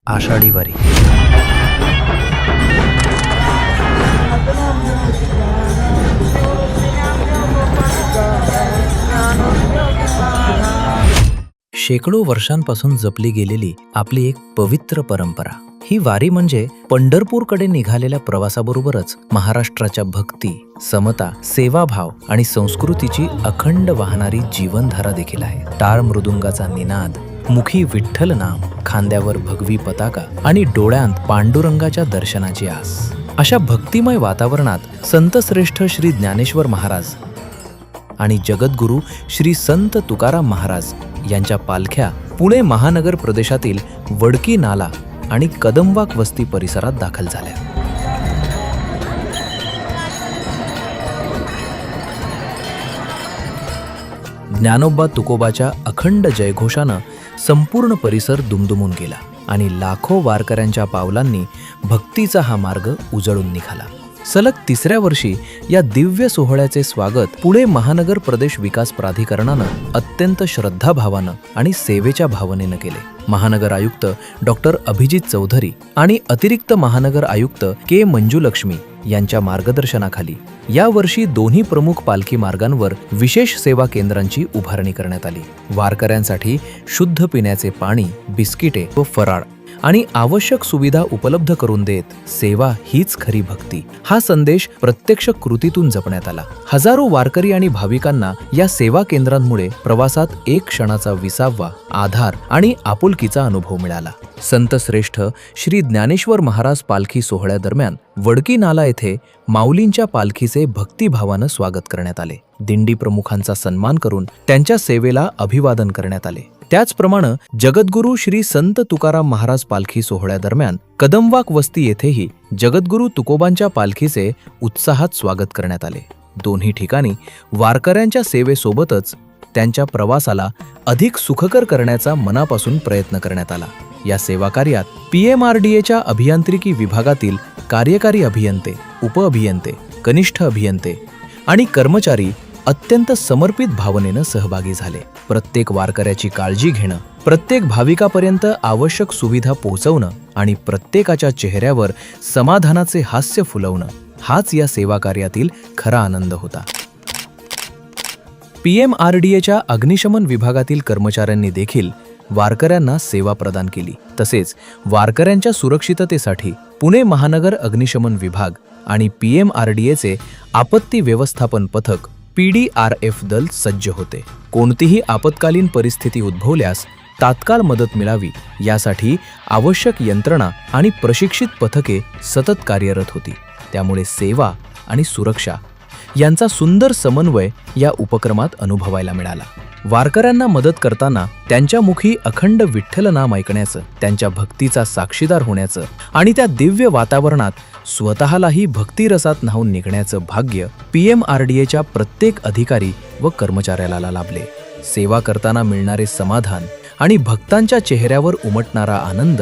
आषाढी वारी. शेकडो वर्षांपासून जपली गेलेली आपली एक पवित्र परंपरा. ही वारी म्हणजे पंढरपूरकडे निघालेल्या प्रवासाबरोबरच महाराष्ट्राच्या भक्ती, समता, सेवाभाव आणि संस्कृतीची अखंड वाहणारी जीवनधारा देखील आहे. टाळ मृदुंगाचा निनाद, मुखी विठ्ठल नाम, खांद्यावर भगवी पताका आणि डोळ्यांत पांडुरंगाच्या दर्शनाची आस. अशा भक्तिमय वातावरणात संतश्रेष्ठ श्री ज्ञानेश्वर महाराज आणि जगद्गुरू श्री संत तुकाराम महाराज यांच्या पालख्या पुणे महानगर प्रदेशातील वडकी नाला आणि कदमवाक वस्ती परिसरात दाखल झाल्या. ज्ञानोबा तुकोबाच्या अखंड जयघोषानं संपूर्ण परिसर दुमदुमून गेला आणि लाखो वारकऱ्यांच्या पावलांनी भक्तीचा हा मार्ग उजळून निघाला. सलग तिसऱ्या वर्षी या दिव्य सोहळ्याचे स्वागत पुणे महानगर प्रदेश विकास प्राधिकरणानं अत्यंत श्रद्धाभावानं आणि सेवेच्या भावनेनं केले. महानगर आयुक्त डॉक्टर अभिजित चौधरी आणि अतिरिक्त महानगर आयुक्त के मंजुलक्ष्मी यांच्या मार्गदर्शनाखाली या वर्षी दोन्ही प्रमुख पालखी मार्गांवर विशेष सेवा केंद्रांची उभारणी करण्यात आली. वारकऱ्यांसाठी शुद्ध पिण्याचे पाणी, बिस्किटे व फराळ आणि आवश्यक सुविधा उपलब्ध करून देत सेवा हीच खरी भक्ती हा संदेश प्रत्यक्ष कृतीतून जपण्यात आला. हजारो वारकरी आणि भाविकांना या सेवा केंद्रांमुळे प्रवासात एक क्षणाचा विसावा, आधार आणि आपुलकीचा अनुभव मिळाला. संत श्रेष्ठ श्री ज्ञानेश्वर महाराज पालखी सोहळ्यादरम्यान वडकी नाला येथे माऊलींच्या पालखीचे भक्तिभावानं स्वागत करण्यात आले. दिंडी प्रमुखांचा सन्मान करून त्यांच्या सेवेला अभिवादन करण्यात आले. त्याचप्रमाणे जगद्गुरू श्री संत तुकाराम महाराज पालखी सोहळ्यादरम्यान कदमवाक वस्ती येथेही जगद्गुरू तुकोबांच्या पालखीचे उत्साहात स्वागत करण्यात आले. दोन्ही ठिकाणी वारकऱ्यांच्या सेवेसोबतच त्यांच्या प्रवासाला अधिक सुखकर करण्याचा मनापासून प्रयत्न करण्यात आला. या सेवा कार्यात PMRDAच्या अभियांत्रिकी विभागातील कार्यकारी अभियंते, उपअभियंते, कनिष्ठ अभियंते आणि कर्मचारी अत्यंत समर्पित भावनेनं सहभागी झाले. प्रत्येक वारकऱ्याची काळजी घेणं, प्रत्येक भाविकापर्यंत आवश्यक सुविधा पोहोचवणं आणि प्रत्येकाच्या चेहऱ्यावर समाधानाचे हास्य फुलवणं हाच या सेवा कार्यातील खरा आनंद होता. PMRDAच्या अग्निशमन विभागातील कर्मचाऱ्यांनी देखील वारकऱ्यांना सेवा प्रदान केली. तसेच वारकऱ्यांच्या सुरक्षिततेसाठी पुणे महानगर अग्निशमन विभाग आणि PMRDAचे आपत्ती व्यवस्थापन पथक PDRF दल सज्ज होते. कोणतीही आपत्कालीन परिस्थिती उद्भवल्यास तात्काळ मदत मिळावी यासाठी आवश्यक यंत्रणा आणि प्रशिक्षित पथके सतत कार्यरत होती. त्यामुळे सेवा आणि सुरक्षा यांचा सुंदर समन्वय या उपक्रमात अनुभवायला मिळाला. वारकऱ्यांना मदत करताना त्यांच्या मुखी अखंड विठ्ठल नाम ऐकण्याचं, त्यांच्या भक्तीचा साक्षीदार होण्याचं आणि त्या दिव्य वातावरणात स्वतःलाही भक्तिरसात न्हावून निघण्याचं भाग्य PMRDAच्या प्रत्येक अधिकारी व कर्मचाऱ्याला लाभले. सेवा करताना मिळणारे समाधान आणि भक्तांच्या चेहऱ्यावर उमटणारा आनंद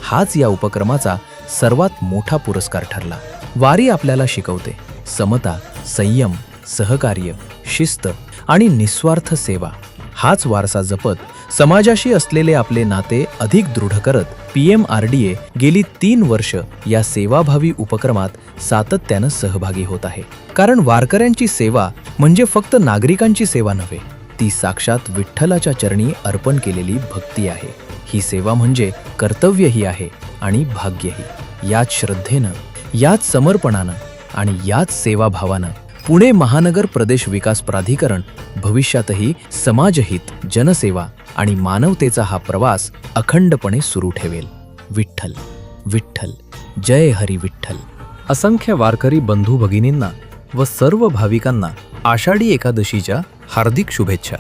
हाच या उपक्रमाचा सर्वात मोठा पुरस्कार ठरला. वारी आपल्याला शिकवते समता, संयम, सहकार्य, शिस्त आणि निस्वार्थ सेवा. हाच वारसा जपत समाजाशी असलेले आपले नाते अधिक दृढ करत PMRDA गेली 3 वर्ष या सेवाभावी उपक्रमात सातत्यानं सहभागी होत आहे. कारण वारकऱ्यांची सेवा म्हणजे फक्त नागरिकांची सेवा नव्हे, ती साक्षात विठ्ठलाच्या चरणी अर्पण केलेली भक्ती आहे. ही सेवा म्हणजे कर्तव्यही आहे आणि भाग्यही. याच श्रद्धेनं, याच समर्पणानं आणि याच सेवाभावानं पुणे महानगर प्रदेश विकास प्राधिकरण भविष्यातही समाजहित, जनसेवा आणि मानवतेचा हा प्रवास अखंडपणे सुरू ठेवेल. विठ्ठल विठ्ठल, जय हरी विठ्ठल. असंख्य वारकरी बंधू भगिनींना व सर्व भाविकांना आषाढी एकादशीच्या हार्दिक शुभेच्छा.